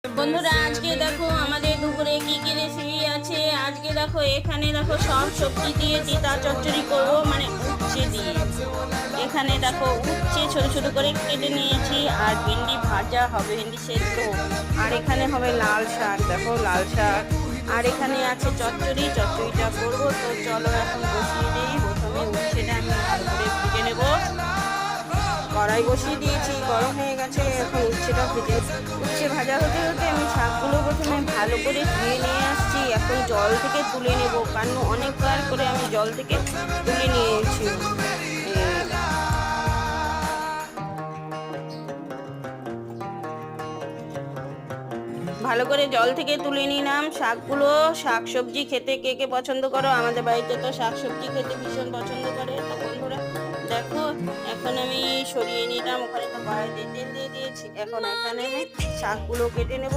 বন্ধুরা আজকে দেখো আমাদের দুপুরে কি কি রেসিপি আছে। আজকে দেখো এখানে দেখো সব সবজি দিয়ে তিতা চচ্চড়ি করবো, মানে উচ্ছে দিয়ে। এখানে দেখো উচ্ছে ছোট ছোট করে কেটে নিয়েছি, আর ভেন্ডি ভাজা হবে, ভেন্ডি সেদ্ধ। আর এখানে হবে লাল শাক, দেখো লাল শাক। আর এখানে আছে চচ্চড়িটা করবো। তো চলো এখন বসিয়ে দিই। প্রথমে উচ্ছেটা আমি ভালো করে ভেজে নেবো। কড়াই বসিয়ে দিয়েছি, গরম হয়ে গেছে। এখন উচ্ছেটা ভেজে, উচ্ছে ভাজা হতে হতে আমি শাকগুলো প্রথমে ভালো করে ধুয়ে নিয়ে আসছি। এখন জল থেকে তুলে নেব, কারণ অনেকবার করে আমি জল থেকে তুলে নিয়েছি। ভালো করে জল থেকে তুলে নিলাম শাকগুলো। শাক সবজি খেতে কে কে পছন্দ করো? আমাদের বাড়িতে তো শাক সবজি খেতে ভীষণ পছন্দ করে। তো বন্ধুরা দেখো, এখন আমি সরিয়ে নিলাম। ওখানে তো কড়াইতে তেল দিয়ে দিয়েছি। এখন এখানে আমি শাকগুলো কেটে নেব।